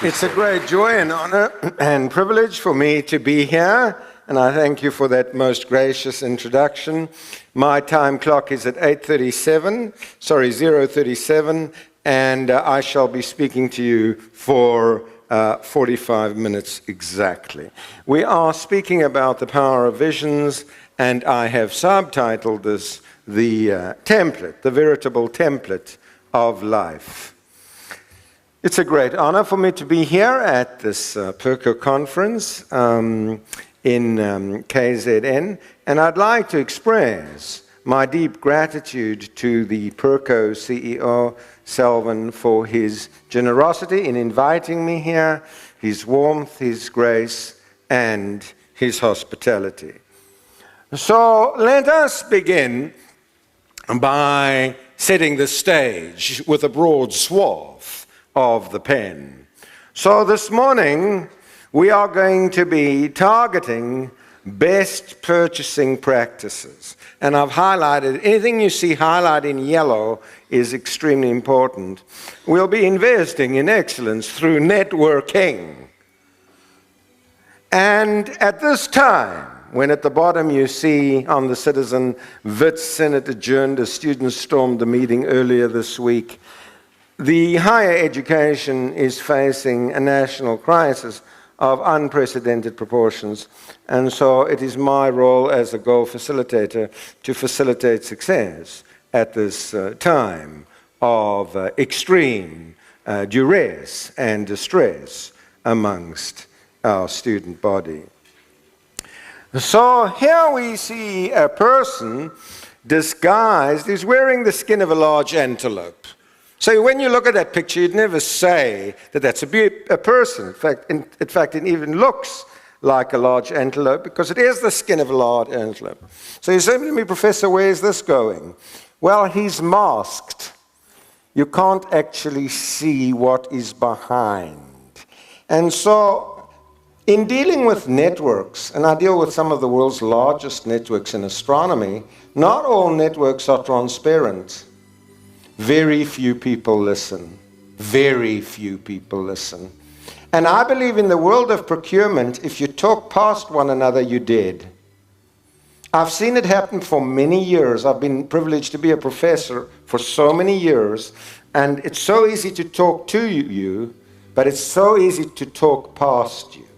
It's a great joy and honor and privilege for me to be here, and I thank you for that most gracious introduction. My time clock is at 0:37, and I shall be speaking to you for 45 minutes exactly. We are speaking about the power of visions, and I have subtitled this the template, the veritable template of life. It's a great honor for me to be here at this PERCO conference in KZN, and I'd like to express my deep gratitude to the PERCO CEO, Selvan, for his generosity in inviting me here, his warmth, his grace, and his hospitality. So let us begin by setting the stage with a broad swath of the pen. So this morning, we are going to be targeting best purchasing practices. And I've highlighted, anything you see highlighted in yellow is extremely important. We'll be investing in excellence through networking. And at this time, when at the bottom you see on the Citizen, Wits Senate adjourned as students stormed the meeting earlier this week, the higher education is facing a national crisis of unprecedented proportions, and so it is my role as a goal facilitator to facilitate success at this time of extreme duress and distress amongst our student body. So here we see a person disguised, he's wearing the skin of a large antelope. So when you look at that picture, you'd never say that that's a person. In fact, it even looks like a large antelope because it is the skin of a large antelope. So you say to me, Professor, where is this going? Well, he's masked. You can't actually see what is behind. And so in dealing with networks, and I deal with some of the world's largest networks in astronomy, not all networks are transparent. Very few people listen. Very few people listen. And I believe in the world of procurement, if you talk past one another, you're dead. I've seen it happen for many years. I've been privileged to be a professor for so many years, and it's so easy to talk to you, but it's so easy to talk past you.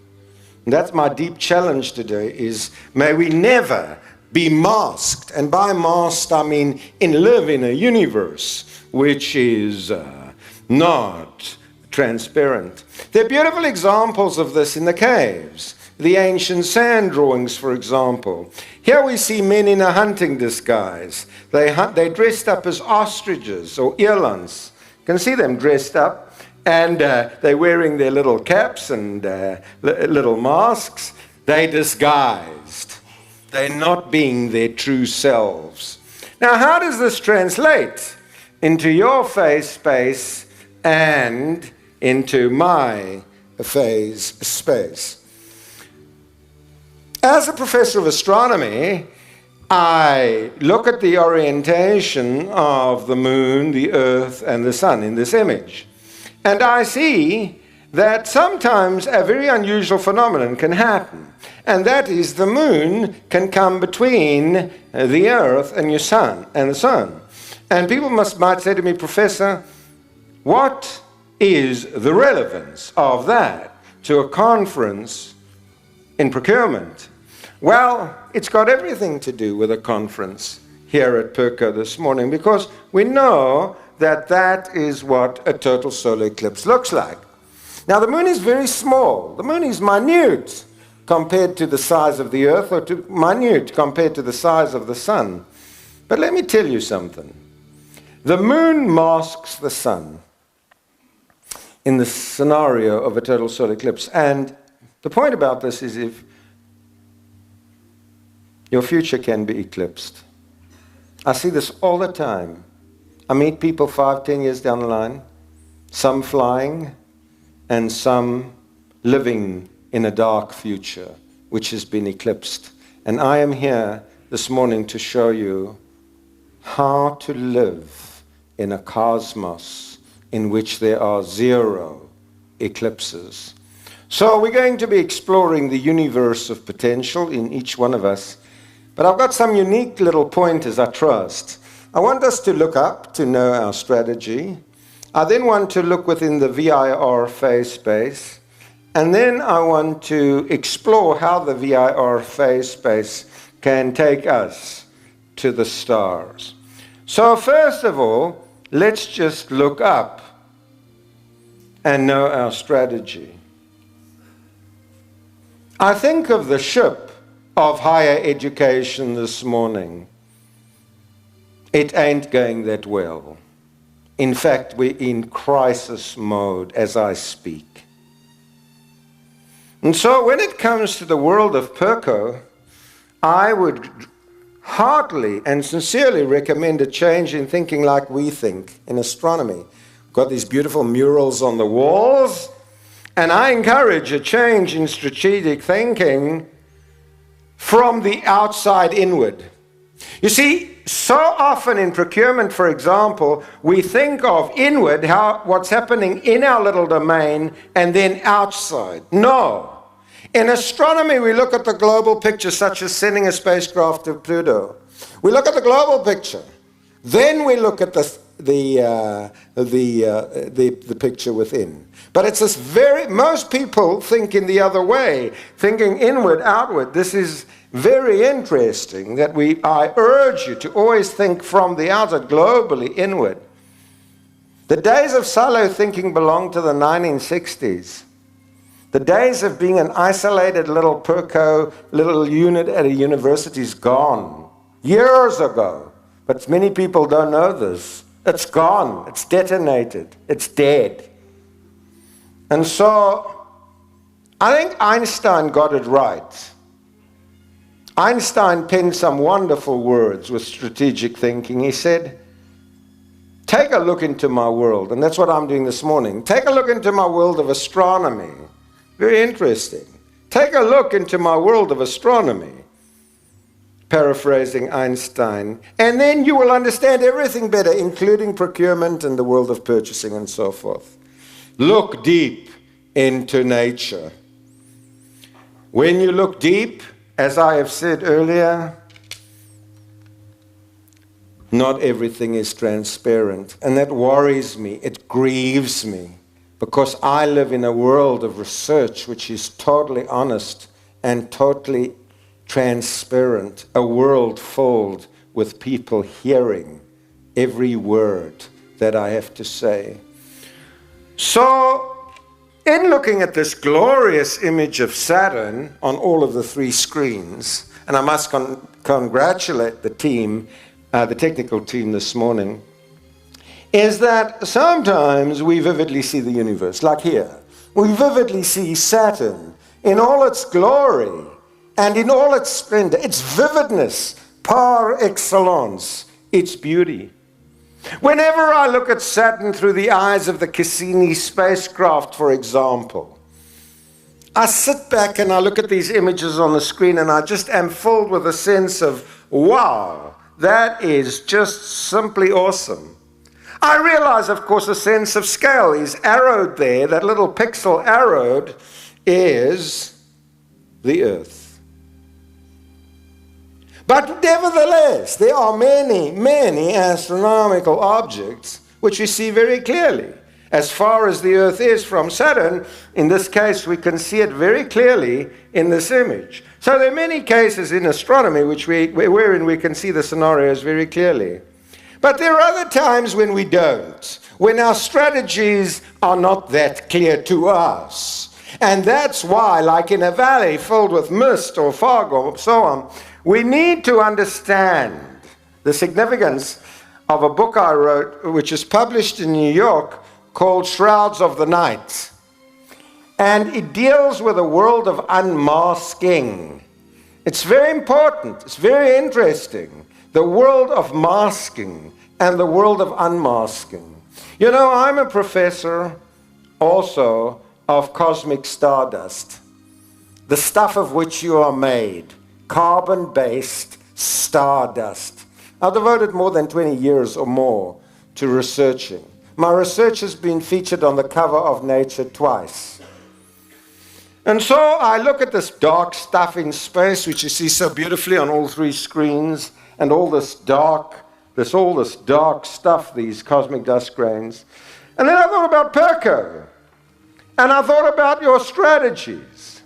And that's my deep challenge today is, may we never be masked. And by masked, I mean live in a universe which is not transparent. There are beautiful examples of this in the caves. The ancient sand drawings, for example. Here we see men in a hunting disguise. They dressed up as ostriches or elands. You can see them dressed up, and they're wearing their little caps and little masks. They disguised. They're not being their true selves. Now, how does this translate into your phase space and into my phase space? As a professor of astronomy, I look at the orientation of the moon, the earth, and the sun in this image. And I see that sometimes a very unusual phenomenon can happen. And that is the moon can come between the earth and the sun. And people might say to me, Professor, what is the relevance of that to a conference in procurement? Well, it's got everything to do with a conference here at PERCO this morning, because we know that that is what a total solar eclipse looks like. Now, the moon is very small. The moon is minute compared to the size of the earth, or minute compared to the size of the sun. But let me tell you something. The moon masks the sun in the scenario of a total solar eclipse. And the point about this is, if your future can be eclipsed. I see this all the time. I meet people 5, 10 years down the line, some flying and some living in a dark future which has been eclipsed. And I am here this morning to show you how to live in a cosmos in which there are zero eclipses. So we're going to be exploring the universe of potential in each one of us. But I've got some unique little pointers, I trust. I want us to look up to know our strategy. I then want to look within the VIR phase space. And then I want to explore how the VIR phase space can take us to the stars. So first of all, let's just look up and know our strategy. I think of the ship of higher education this morning. It ain't going that well. In fact, we're in crisis mode as I speak. And so when it comes to the world of Perko, I would heartily and sincerely recommend a change in thinking like we think in astronomy. We've got these beautiful murals on the walls, and I encourage a change in strategic thinking from the outside inward. You see, so often in procurement, for example, we think of inward, what's happening in our little domain, and then outside. No. In astronomy, we look at the global picture, such as sending a spacecraft to Pluto. We look at the global picture. Then we look at the picture within. But it's this most people think in the other way, thinking inward, outward. This is very interesting that I urge you to always think from the outside, globally inward. The days of silo thinking belong to the 1960s. The days of being an isolated little Perko, little unit at a university is gone. Years ago. But many people don't know this. It's gone. It's detonated. It's dead. And so, I think Einstein got it right. Einstein penned some wonderful words with strategic thinking. He said, take a look into my world. And that's what I'm doing this morning. Take a look into my world of astronomy. Very interesting. Take a look into my world of astronomy. Paraphrasing Einstein. And then you will understand everything better, including procurement and the world of purchasing and so forth. Look deep into nature. When you look deep, as I have said earlier, not everything is transparent. And that worries me. It grieves me. Because I live in a world of research which is totally honest and totally transparent. A world filled with people hearing every word that I have to say. So, in looking at this glorious image of Saturn on all of the three screens, and I must congratulate the team, the technical team this morning, is that sometimes we vividly see the universe, like here. We vividly see Saturn in all its glory and in all its splendor, its vividness, par excellence, its beauty. Whenever I look at Saturn through the eyes of the Cassini spacecraft, for example, I sit back and I look at these images on the screen and I just am filled with a sense of, wow, that is just simply awesome. I realize, of course, a sense of scale is arrowed there. That little pixel arrowed is the Earth. But nevertheless, there are many, many astronomical objects which we see very clearly. As far as the Earth is from Saturn, in this case, we can see it very clearly in this image. So there are many cases in astronomy wherein we can see the scenarios very clearly. But there are other times when we don't, when our strategies are not that clear to us. And that's why, like in a valley filled with mist or fog or so on, we need to understand the significance of a book I wrote, which is published in New York, called Shrouds of the Night. And it deals with a world of unmasking. It's very important. It's very interesting. The world of masking and the world of unmasking. You know, I'm a professor also of cosmic stardust, the stuff of which you are made, carbon-based stardust. I've devoted more than 20 years or more to researching. My research has been featured on the cover of Nature twice. And so I look at this dark stuff in space, which you see so beautifully on all three screens, and all this dark stuff, these cosmic dust grains. And then I thought about Perko. And I thought about your strategies.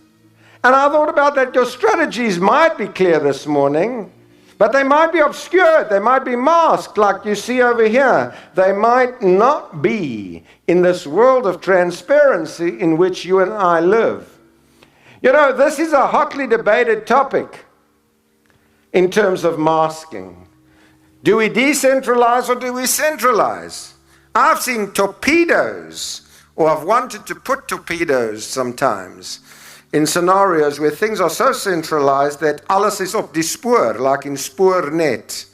And I thought about that your strategies might be clear this morning, but they might be obscured. They might be masked, like you see over here. They might not be in this world of transparency in which you and I live. You know, this is a hotly debated topic in terms of masking. Do we decentralize or do we centralize? I've seen torpedoes, or I've wanted to put torpedoes sometimes in scenarios where things are so centralized that alles is op die spoor, like in Spoornet.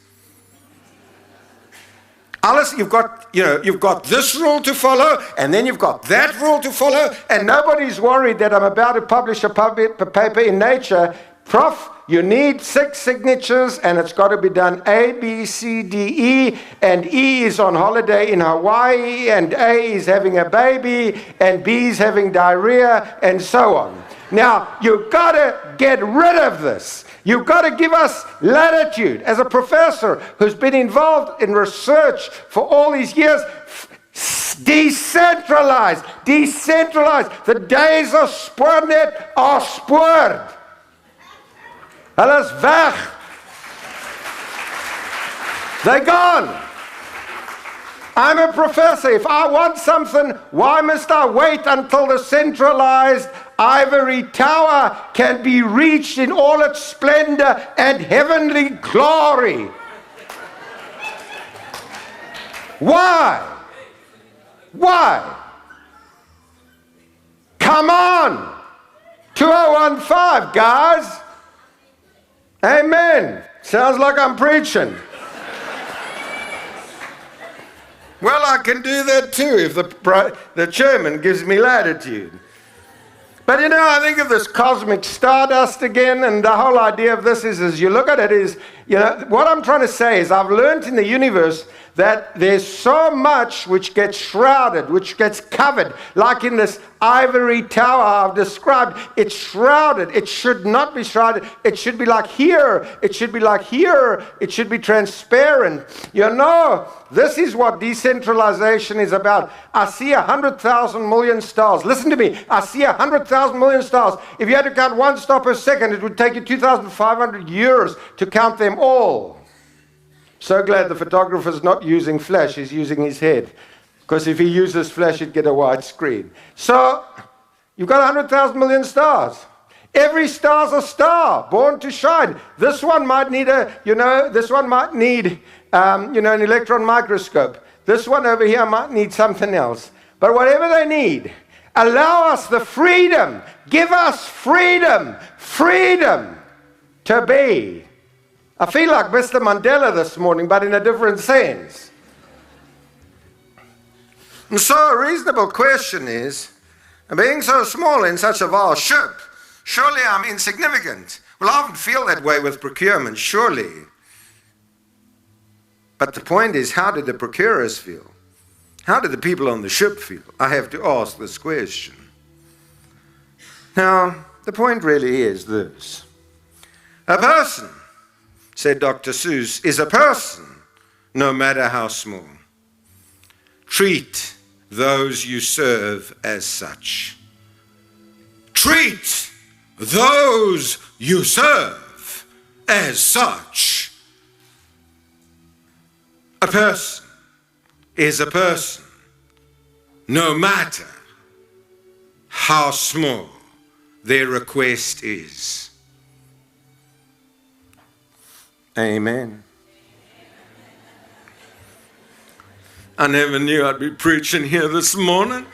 Alles, you've got this rule to follow, and then you've got that rule to follow, and nobody's worried that I'm about to publish a paper in Nature. Prof, you need 6 signatures, and it's got to be done A, B, C, D, E, and E is on holiday in Hawaii, and A is having a baby, and B is having diarrhea, and so on. Now, you've got to get rid of this. You've got to give us latitude. As a professor who's been involved in research for all these years, decentralize. The days of Spoornet are spoord. Hulle is weg. They're gone. I'm a professor. If I want something, why must I wait until the centralized ivory tower can be reached in all its splendor and heavenly glory? Why? Come on. 2015, guys. Amen. Sounds like I'm preaching. Well, I can do that too if the chairman gives me latitude. But you know, I think of this cosmic stardust again, and the whole idea of this is you look at it is, you know, what I'm trying to say is I've learned in the universe that there's so much which gets shrouded, which gets covered, like in this ivory tower I've described. It's shrouded. It should not be shrouded. It should be like here. It should be like here. It should be transparent. You know, this is what decentralization is about. I see 100,000 million stars. Listen to me. I see 100,000 million stars. If you had to count one star per second, it would take you 2,500 years to count them all. So glad the photographer's not using flash, he's using his head. Because if he uses flash, he'd get a white screen. So, you've got 100,000 million stars. Every star's a star, born to shine. This one might need an electron microscope. This one over here might need something else. But whatever they need, allow us the freedom. Give us freedom to be. I feel like Mr. Mandela this morning, but in a different sense. And so a reasonable question is, being so small in such a vast ship, surely I'm insignificant. Well, I often feel that way with procurement, surely. But the point is, how did the procurers feel? How did the people on the ship feel? I have to ask this question. Now, the point really is this. A person, said Dr. Seuss, is a person, no matter how small. Treat those you serve as such. Treat those you serve as such. A person is a person, no matter how small their request is. Amen. I never knew I'd be preaching here this morning.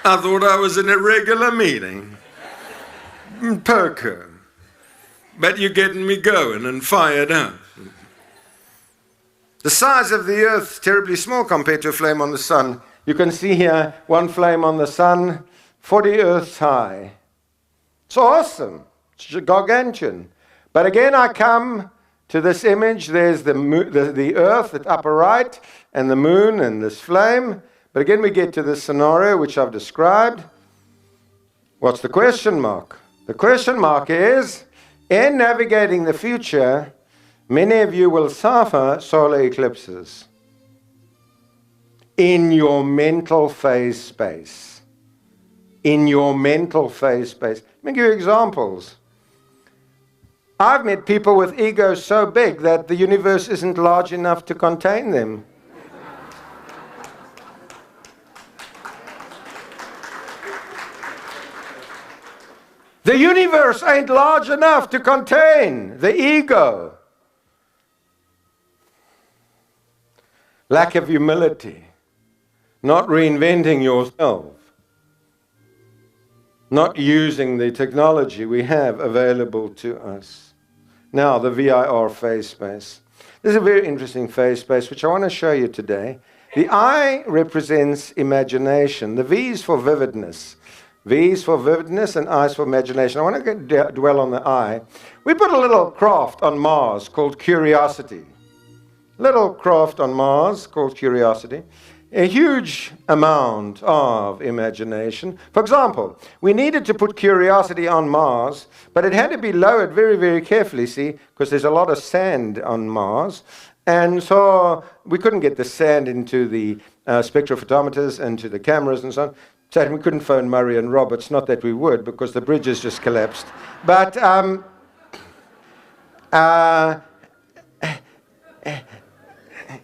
I thought I was in a regular meeting. Perko. But you're getting me going and fired up. The size of the earth is terribly small compared to a flame on the sun. You can see here one flame on the sun, 40 earths high. It's awesome. It's gargantuan. But again, I come to this image. There's the earth at upper right, and the moon and this flame. But again, we get to this scenario which I've described. What's the question mark? The question mark is, in navigating the future, many of you will suffer solar eclipses in your mental phase space. In your mental phase space. Let me give you examples. I've met people with egos so big that the universe isn't large enough to contain them. The universe ain't large enough to contain the ego. Lack of humility. Not reinventing yourself. Not using the technology we have available to us. Now, the VIR phase space. This is a very interesting phase space which I want to show you today. The I represents imagination. The V is for vividness. V is for vividness and I is for imagination. I want to dwell on the I. We put a little craft on Mars called Curiosity. Little craft on Mars called Curiosity. A huge amount of imagination. For example, we needed to put Curiosity on Mars, but it had to be lowered very, very carefully, see, because there's a lot of sand on Mars. And so we couldn't get the sand into the spectrophotometers and to the cameras and so on. So we couldn't phone Murray and Roberts, not that we would, because the bridges just collapsed. But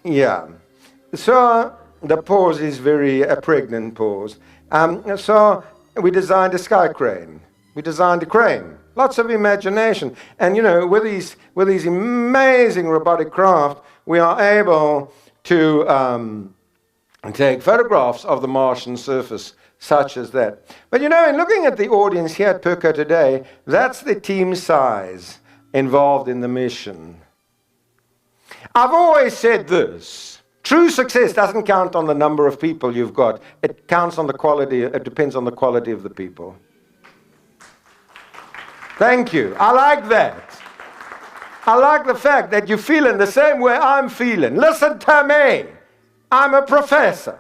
yeah. So the pause is a pregnant pause. So we designed a sky crane. We designed a crane. Lots of imagination. And, with these amazing robotic craft, we are able to take photographs of the Martian surface, such as that. But, in looking at the audience here at Purco today, that's the team size involved in the mission. I've always said this. True success doesn't count on the number of people you've got. It counts on the quality. It depends on the quality of the people. Thank you. I like that. I like the fact that you're feeling the same way I'm feeling. Listen to me. I'm a professor.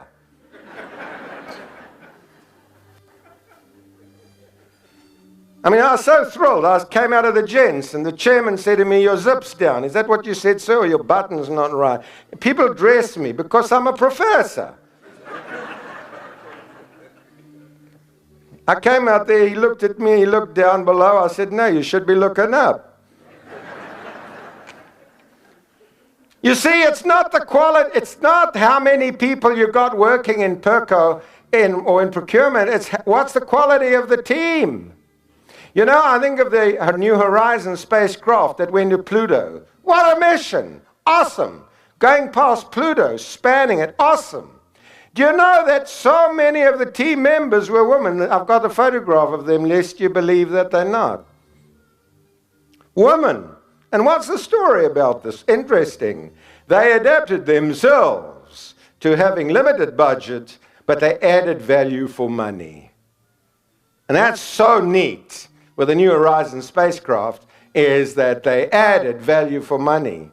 I was so thrilled. I came out of the gents, and the chairman said to me, "Your zip's down." Is that what you said, sir? Or your button's not right? People dress me because I'm a professor. I came out there, he looked at me, he looked down below. I said, "No, you should be looking up." You see, it's not the quality, it's not how many people you got working in Purco or in procurement, it's what's the quality of the team. I think of the New Horizons spacecraft that went to Pluto. What a mission! Awesome! Going past Pluto, spanning it, awesome. Do you know that so many of the team members were women? I've got a photograph of them, lest you believe that they're not. Women. And what's the story about this? Interesting. They adapted themselves to having limited budget, but they added value for money. And that's so neat. With the New Horizons spacecraft, is that they added value for money.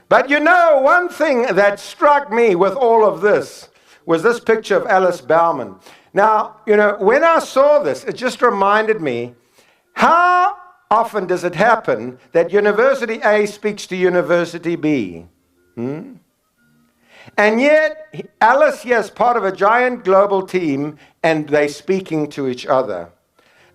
But one thing that struck me with all of this was this picture of Alice Bauman. Now, when I saw this, it just reminded me, how often does it happen that University A speaks to University B? And yet, Alice here is part of a giant global team, and they're speaking to each other.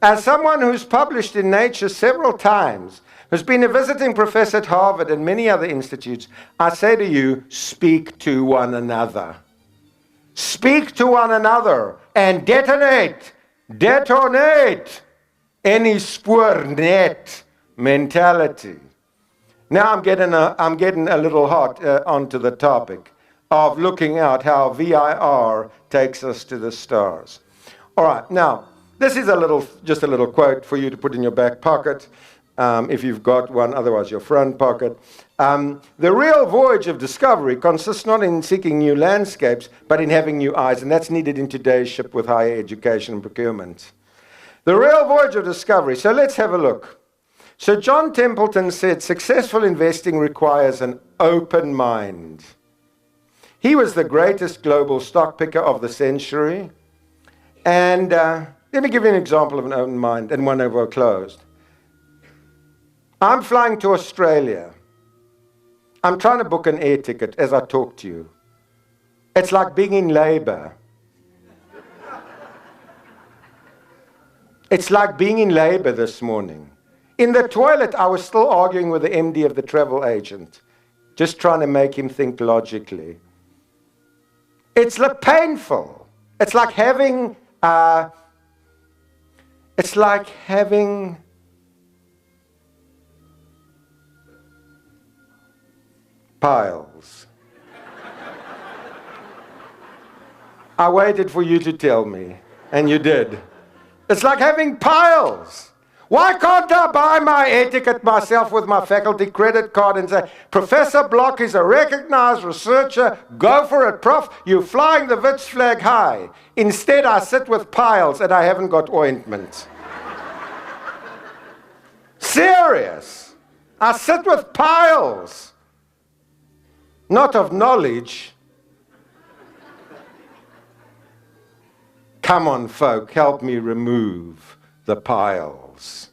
As someone who's published in Nature several times, who's been a visiting professor at Harvard and many other institutes, I say to you, speak to one another. Speak to one another and detonate any spoornet mentality. Now I'm getting a little hot onto the topic of looking at how VIR takes us to the stars. All right, now, this is just a little quote for you to put in your back pocket, if you've got one, otherwise your front pocket. The real voyage of discovery consists not in seeking new landscapes, but in having new eyes, and that's needed in today's ship with higher education and procurement. The real voyage of discovery. So let's have a look. So John Templeton said, successful investing requires an open mind. He was the greatest global stock picker of the century. And let me give you an example of an open mind, and one over closed. I'm flying to Australia. I'm trying to book an air ticket as I talk to you. It's like being in labor. It's like being in labor this morning. In the toilet, I was still arguing with the MD of the travel agent, just trying to make him think logically. It's painful. It's like having piles. I waited for you to tell me, and you did. It's like having piles. Why can't I buy my air ticket myself with my faculty credit card and say, Professor Block is a recognized researcher, go for it, Prof, you're flying the Wits flag high. Instead, I sit with piles and I haven't got ointment. Serious. I sit with piles. Not of knowledge. Come on, folk, help me remove the piles.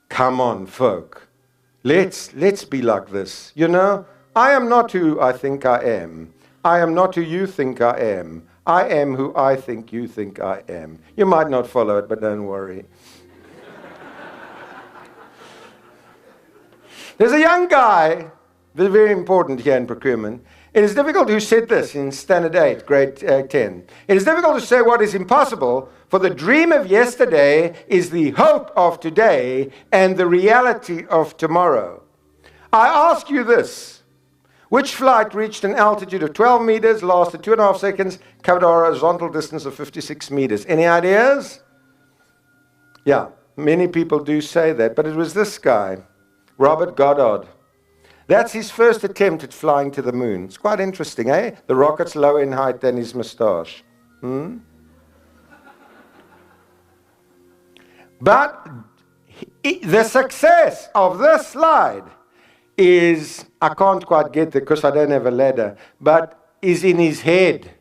Come on, folk. Let's be like this. You know, I am not who I think I am. I am not who you think I am. I am who I think you think I am. You might not follow it, but don't worry. There's a young guy, very important here in procurement. It is difficult, who said this in Standard 8, grade 10. It is difficult to say what is impossible, for the dream of yesterday is the hope of today and the reality of tomorrow. I ask you this. Which flight reached an altitude of 12 meters, lasted 2.5 seconds, covered a horizontal distance of 56 meters? Any ideas? Yeah, many people do say that, but it was this guy, Robert Goddard. That's his first attempt at flying to the moon. It's quite interesting, eh? The rocket's lower in height than his moustache. But the success of this slide is, I can't quite get there because I don't have a ladder, but is in his head.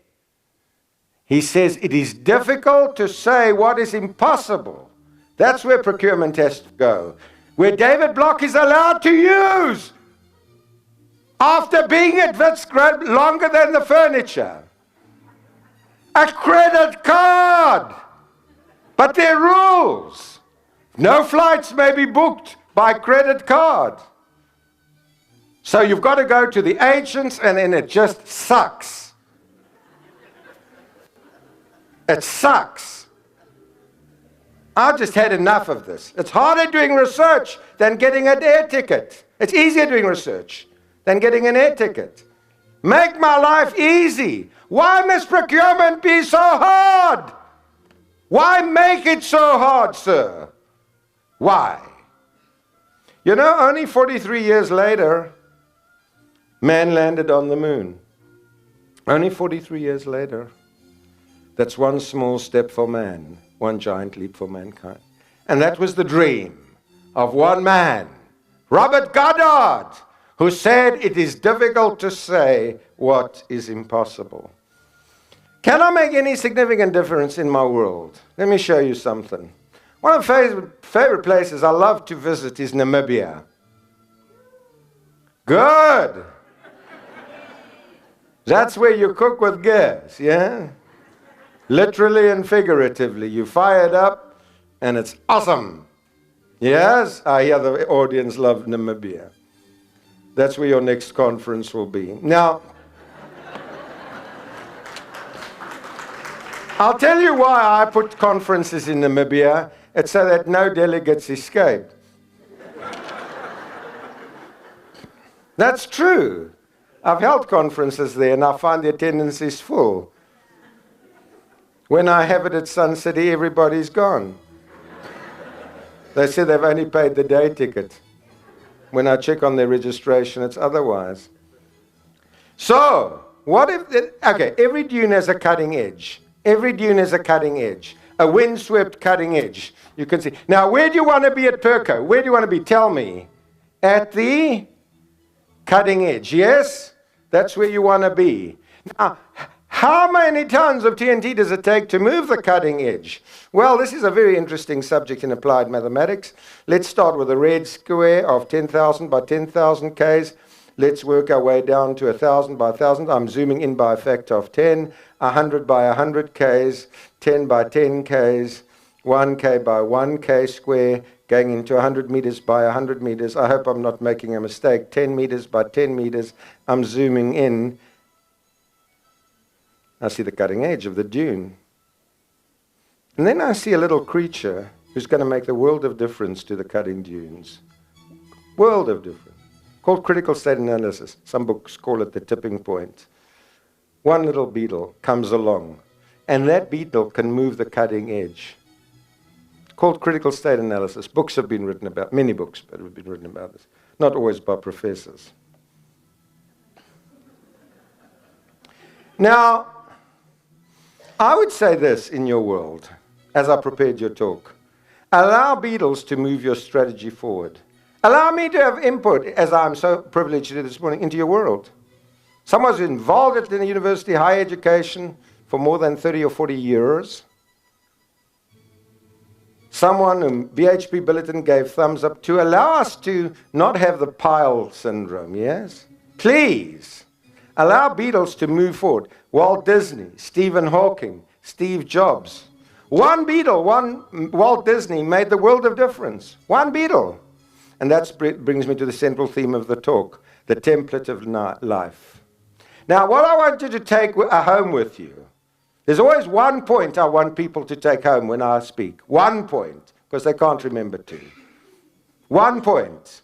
He says it is difficult to say what is impossible. That's where procurement has to go. Where David Block is allowed to use, after being at Wits longer than the furniture, a credit card. But there are rules. No flights may be booked by credit card. So you've got to go to the agents, and then it just sucks. It sucks. I've just had enough of this. It's harder doing research than getting an air ticket. It's easier doing research than getting an air ticket. Make my life easy. Why must procurement be so hard? Why make it so hard, sir? Why? You know, only 43 years later, man landed on the moon. Only 43 years later. That's one small step for man, one giant leap for mankind. And that was the dream of one man, Robert Goddard, who said it is difficult to say what is impossible. Can I make any significant difference in my world? Let me show you something. One of the favorite places I love to visit is Namibia. Good. That's where you cook with gas, yeah? Literally and figuratively. You fire it up and it's awesome. Yes? I hear the audience love Namibia. That's where your next conference will be. Now, I'll tell you why I put conferences in Namibia. It's so that no delegates escape. That's true. I've held conferences there and I find the attendance is full. When I have it at Sun City, everybody's gone. They say they've only paid the day ticket. When I check on their registration, it's otherwise. So, what if... Okay, every dune has a cutting edge. Every dune has a cutting edge. A windswept cutting edge. You can see. Now, where do you want to be at Perco? Where do you want to be? Tell me. At the cutting edge. Yes? That's where you want to be. Now, how many tons of TNT does it take to move the cutting edge? Well, this is a very interesting subject in applied mathematics. Let's start with a red square of 10,000 by 10,000 Ks. Let's work our way down to 1,000 by 1,000. I'm zooming in by a factor of 10. 100 by 100 Ks. 10 by 10 Ks. 1 K by 1 K square. Going into 100 meters by 100 meters. I hope I'm not making a mistake. 10 meters by 10 meters. I'm zooming in. I see the cutting edge of the dune. And then I see a little creature who's going to make the world of difference to the cutting dunes. World of difference. Called critical state analysis. Some books call it the tipping point. One little beetle comes along, and that beetle can move the cutting edge. Called critical state analysis. Books have been written about, many books have been written about this. Not always by professors. Now, I would say this in your world, as I prepared your talk. Allow beetles to move your strategy forward. Allow me to have input, as I'm so privileged to do this morning, into your world. Someone who's involved at the university, higher education, for more than 30 or 40 years. Someone whom BHP Billiton gave thumbs up to. Allow us to not have the pile syndrome, yes? Please. Allow beetles to move forward. Walt Disney, Stephen Hawking, Steve Jobs. One beetle, one Walt Disney made the world of difference. One beetle. And that brings me to the central theme of the talk, the template of life. Now, what I want you to take home with you, there's always one point I want people to take home when I speak. One point, because they can't remember two. One point.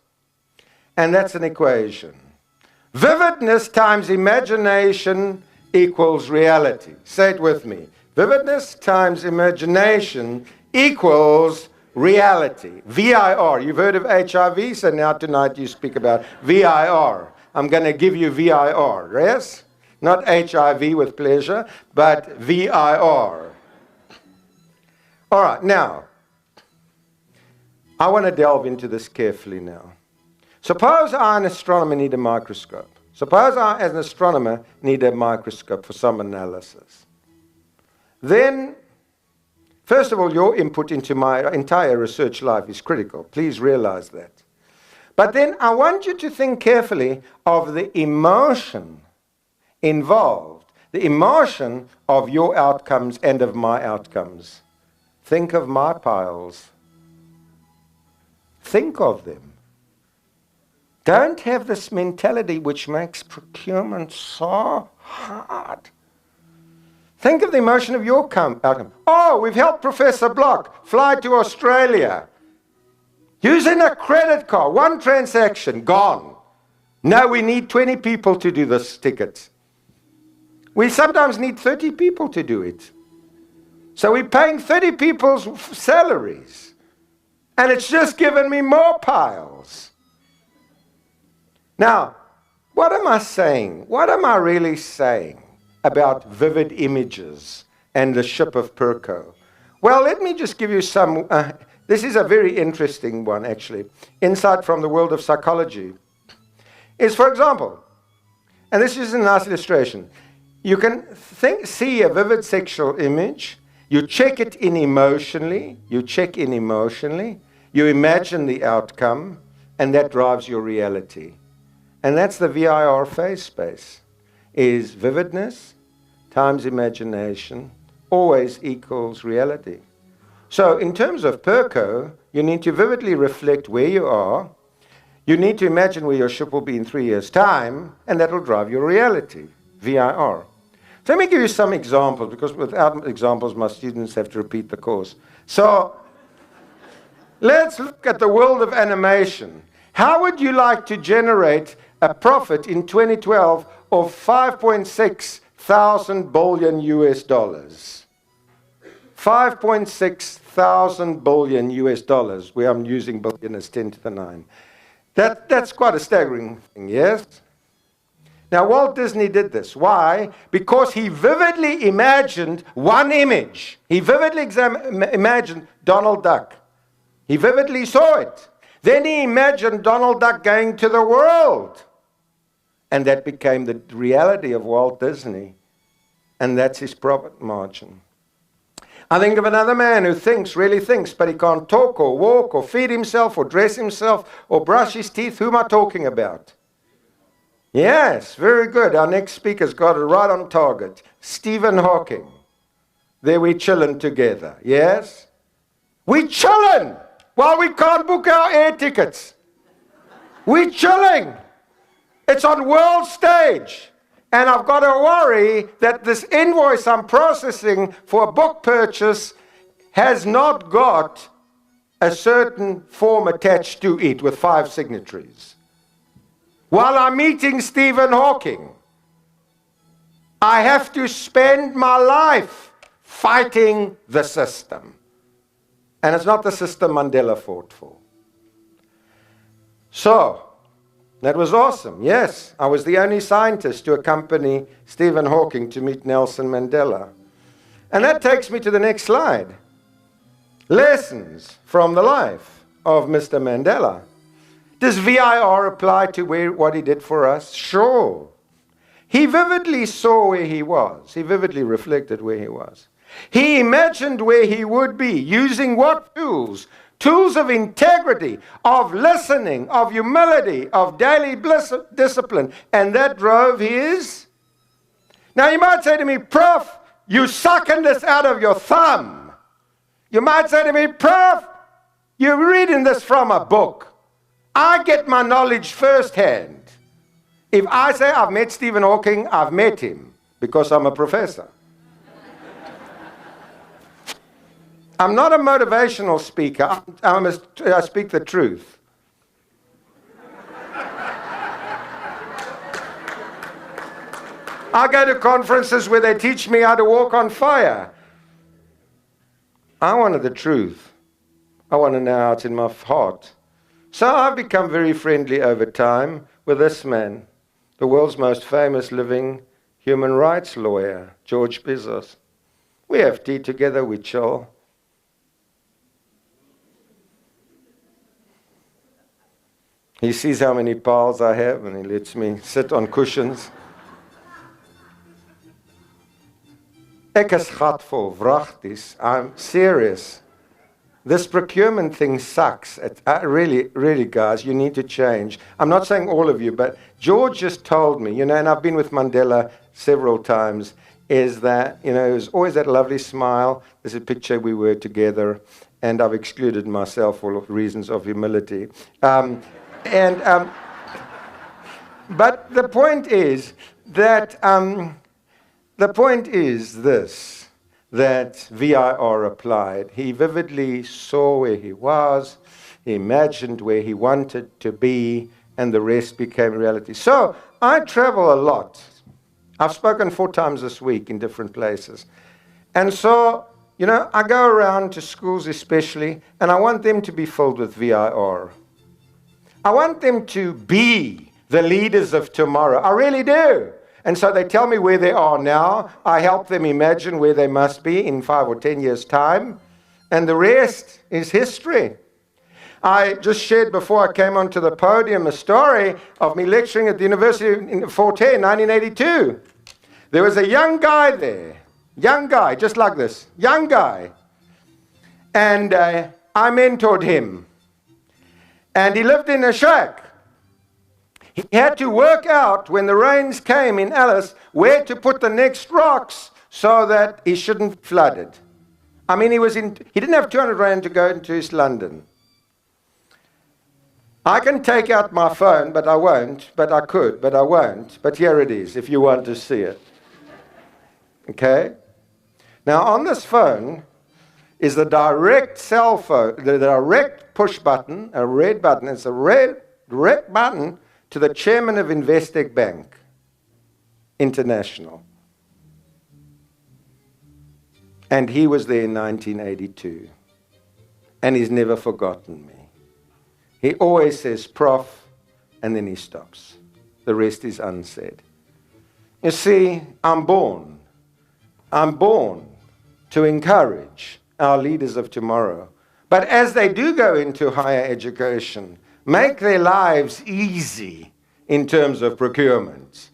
And that's an equation. Vividness times imagination equals reality. Say it with me. Vividness times imagination equals reality. VIR. You've heard of HIV, so now tonight you speak about VIR. I'm going to give you VIR, yes? Not HIV with pleasure, but VIR. All right, now, I want to delve into this carefully now. Suppose I, an astronomer, need a microscope. Suppose I, as an astronomer, need a microscope for some analysis. Then, first of all, your input into my entire research life is critical. Please realize that. But then I want you to think carefully of the emotion involved, the emotion of your outcomes and of my outcomes. Think of my piles. Think of them. Don't have this mentality which makes procurement so hard. Think of the emotion of your outcome. Oh, we've helped Professor Block fly to Australia. Using a credit card, one transaction, gone. Now we need 20 people to do this ticket. We sometimes need 30 people to do it. So we're paying 30 people's salaries. And it's just given me more piles. Now, what am I saying? What am I really saying about vivid images and the ship of Perco? Well, let me just give you some, this is a very interesting one actually, insight from the world of psychology. Is, for example, and this is a nice illustration, you can see a vivid sexual image, you check it in emotionally, you imagine the outcome, and that drives your reality. And that's the VIR phase space, is vividness times imagination always equals reality. So in terms of Perco, you need to vividly reflect where you are. You need to imagine where your ship will be in 3 years' time, and that will drive your reality, VIR. So let me give you some examples, because without examples, my students have to repeat the course. So let's look at the world of animation. How would you like to generate a profit in 2012 of 5.6 thousand billion US dollars? 5.6 thousand billion US dollars, where I'm using billion as 10 to the 9. That's quite a staggering thing, yes? Now, Walt Disney did this. Why? Because he vividly imagined one image. He vividly imagined Donald Duck. He vividly saw it. Then he imagined Donald Duck going to the world. And that became the reality of Walt Disney. And that's his profit margin. I think of another man who thinks, really thinks, but he can't talk or walk or feed himself or dress himself or brush his teeth. Who am I talking about? Yes, very good. Our next speaker's got it right on target. Stephen Hawking. There we chilling together. Yes? We chilling while we can't book our air tickets. We chilling. It's on world stage. And I've got to worry that this invoice I'm processing for a book purchase has not got a certain form attached to it with 5 signatories. While I'm meeting Stephen Hawking, I have to spend my life fighting the system. And it's not the system Mandela fought for. So, that was awesome. Yes, I was the only scientist to accompany Stephen Hawking to meet Nelson Mandela. And that takes me to the next slide. Lessons from the life of Mr. Mandela. Does VIR apply to what he did for us? Sure. He vividly saw where he was. He vividly reflected where he was. He imagined where he would be, using what tools? Tools of integrity, of listening, of humility, of daily discipline. And that drove his... Now you might say to me, Prof, you're sucking this out of your thumb. You might say to me, Prof, you're reading this from a book. I get my knowledge firsthand. If I say I've met Stephen Hawking, I've met him because I'm a professor. I'm not a motivational speaker. I speak the truth. I go to conferences where they teach me how to walk on fire. I wanted the truth. I want to know how it's in my heart. So I've become very friendly over time with this man, the world's most famous living human rights lawyer, George Bizos. We have tea together, we chill. He sees how many pals I have and he lets me sit on cushions. Ek is gatvol, vragties. I'm serious. This procurement thing sucks. Really, guys, you need to change. I'm not saying all of you, but George just told me, and I've been with Mandela several times, is that, it was always that lovely smile. There's a picture we were together, and I've excluded myself for reasons of humility. But the point is that, this, that VIR applied. He vividly saw where he was, he imagined where he wanted to be, and the rest became reality. So, I travel a lot. I've spoken 4 times this week in different places. And so, I go around to schools especially, and I want them to be filled with VIR. I want them to be the leaders of tomorrow. I really do. And so they tell me where they are now. I help them imagine where they must be in 5 or 10 years' time. And the rest is history. I just shared before I came onto the podium a story of me lecturing at the University in Fort Hare in 1982. There was a young guy there. Young guy, just like this. Young guy. And I mentored him. And he lived in a shack. He had to work out, when the rains came in Alice, where to put the next rocks so that he shouldn't flood it. I mean, he didn't have 200 rand to go into East London. I can take out my phone, but I won't. But I could, but I won't. But here it is, if you want to see it. Okay? Now, on this phone is the direct cell phone, the direct push button, a red button. It's a red direct button to the chairman of Investec Bank International. And he was there in 1982. And he's never forgotten me. He always says, Prof, and then he stops. The rest is unsaid. You see, I'm born to encourage our leaders of tomorrow. But as they do go into higher education, make their lives easy in terms of procurement,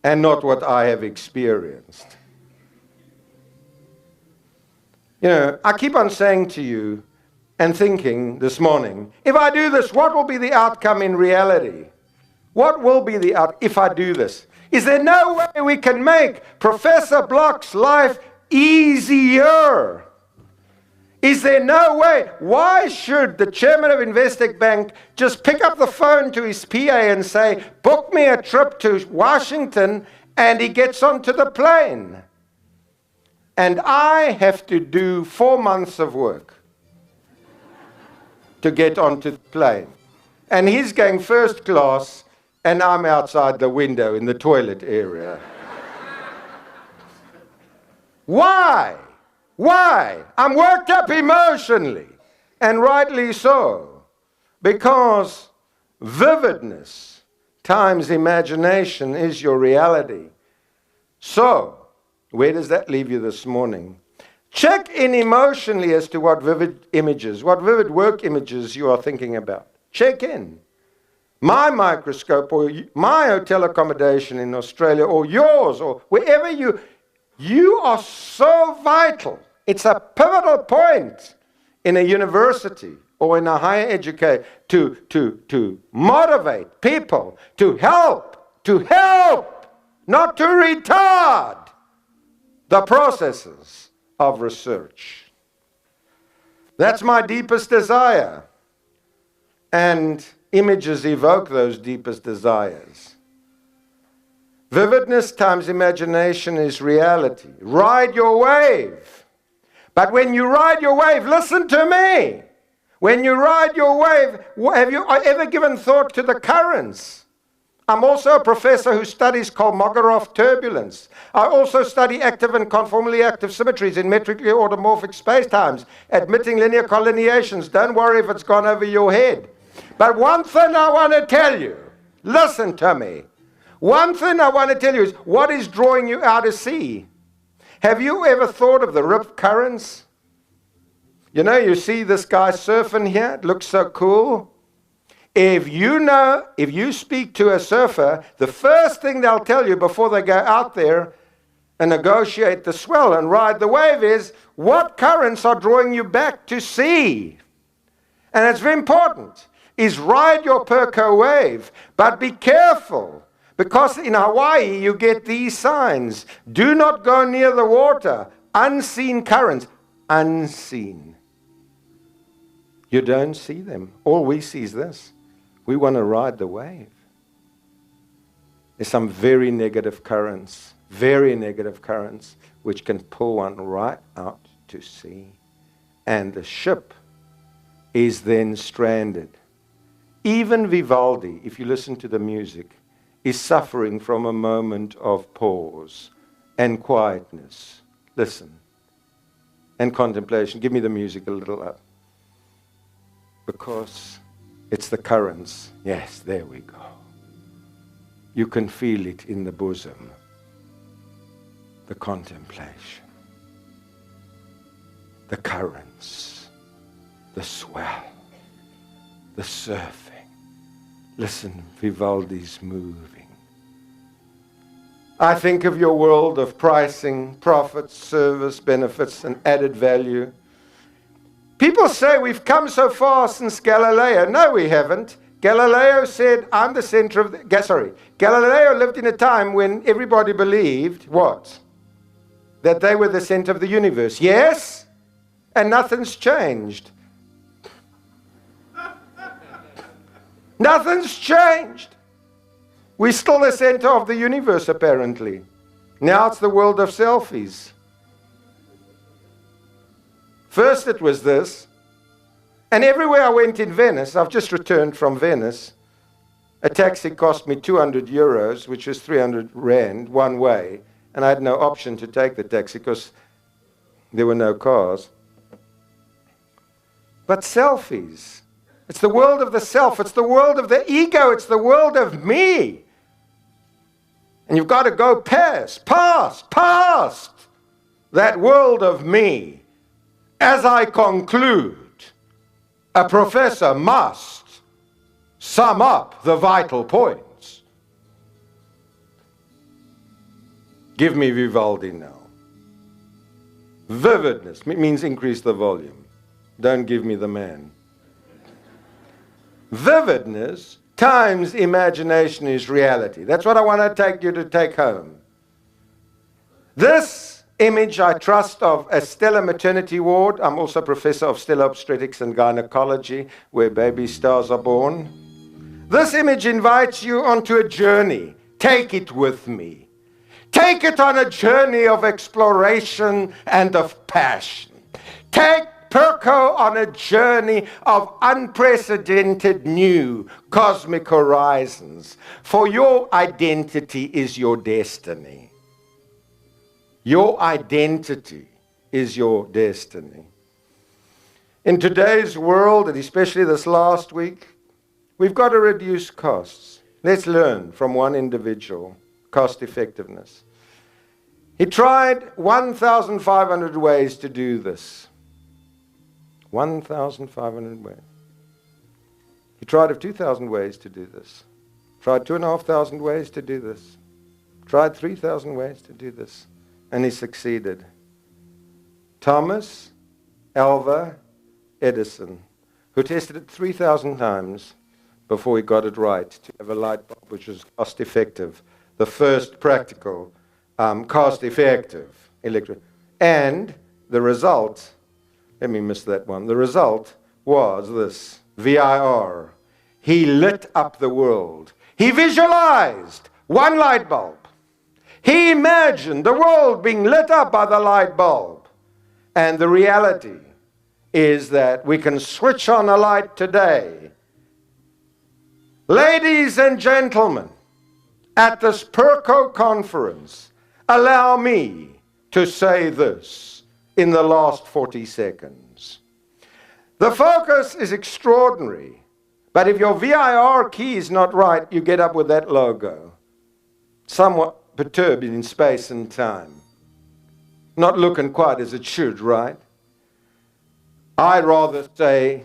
and not what I have experienced. You know, I keep on saying to you and thinking this morning, if I do this, what will be the outcome in reality? What will be the outcome if I do this? Is there no way we can make Professor Block's life easier? Is there no way? Why should the chairman of Investec Bank just pick up the phone to his PA and say, book me a trip to Washington, and he gets onto the plane? And I have to do 4 months of work to get onto the plane. And he's going first class, and I'm outside the window in the toilet area. Why? Why? I'm worked up emotionally, and rightly so, because vividness times imagination is your reality. So, where does that leave you this morning? Check in emotionally as to what vivid images, what vivid work images you are thinking about. Check in. My microscope, or my hotel accommodation in Australia, or yours, or wherever you are so vital. It's a pivotal point in a university or in a higher education to motivate people, to help, not to retard the processes of research. That's my deepest desire. And images evoke those deepest desires. Vividness times imagination is reality. Ride your wave. But when you ride your wave, listen to me. When you ride your wave, have you ever given thought to the currents? I'm also a professor who studies Kolmogorov turbulence. I also study active and conformally active symmetries in metrically automorphic spacetimes, admitting linear collineations. Don't worry if it's gone over your head. But one thing I want to tell you, listen to me. One thing I want to tell you is, what is drawing you out to sea? Have you ever thought of the rip currents? You know, you see this guy surfing here, it looks so cool. If you speak to a surfer, the first thing they'll tell you before they go out there and negotiate the swell and ride the wave is, what currents are drawing you back to sea? And it's very important, is ride your Perco wave, but be careful. Because in Hawaii, you get these signs. Do not go near the water. Unseen currents. Unseen. You don't see them. All we see is this. We want to ride the wave. There's some very negative currents, which can pull one right out to sea. And the ship is then stranded. Even Vivaldi, if you listen to the music, is suffering from a moment of pause and quietness. Listen. And contemplation. Give me the music a little up. Because it's the currents. Yes, there we go. You can feel it in the bosom. The contemplation. The currents. The swell. The surfing. Listen, Vivaldi's moving. I think of your world of pricing, profits, service, benefits, and added value. People say we've come so far since Galileo. No, we haven't. Galileo said, I'm the center of the... Galileo lived in a time when everybody believed, what? That they were the center of the universe. Yes? And nothing's changed. Nothing's changed. We're still the center of the universe, apparently. Now it's the world of selfies. First it was this. And everywhere I went in Venice, I've just returned from Venice, a taxi cost me 200 euros, which is 300 rand, one way. And I had no option to take the taxi because there were no cars. But selfies. It's the world of the self. It's the world of the ego. It's the world of me. And you've got to go past that world of me. As I conclude, a professor must sum up the vital points. Give me Vivaldi now. Vividness means increase the volume. Don't give me the man. Vividness times imagination is reality. That's what I want to take you to take home. This image I trust of a Stella maternity ward. I'm also professor of Stella obstetrics and gynecology, where baby stars are born. This image invites you onto a journey. Take it with me. Take it on a journey of exploration and of passion. Take Perko on a journey of unprecedented new cosmic horizons. For your identity is your destiny. Your identity is your destiny. In today's world, and especially this last week, we've got to reduce costs. Let's learn from one individual, cost effectiveness. He tried 1,500 ways to do this. 1,500 ways. He tried 2,000 ways to do this. Tried 2,500 ways to do this. Tried 3,000 ways to do this. And he succeeded. Thomas Alva Edison, who tested it 3,000 times before he got it right to have a light bulb which was cost effective. The first practical cost effective electric. And the result, let me miss that one. The result was this, VIR. He lit up the world. He visualized one light bulb. He imagined the world being lit up by the light bulb. And the reality is that we can switch on a light today. Ladies and gentlemen, at this Perko conference, allow me to say this in the last 40 seconds. The focus is extraordinary, but if your VIR key is not right, you get up with that logo. Somewhat perturbed in space and time. Not looking quite as it should, right? I'd rather say,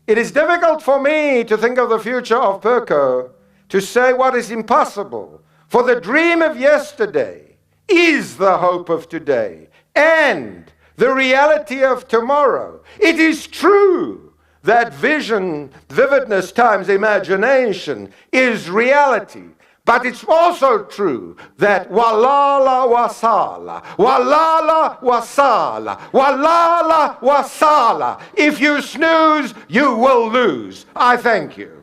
it is difficult for me to think of the future of Perko, to say what is impossible. For the dream of yesterday is the hope of today and the reality of tomorrow. It is true that vision, vividness times imagination is reality. But it's also true that walala wasala, walala wasala, walala wasala. If you snooze, you will lose. I thank you.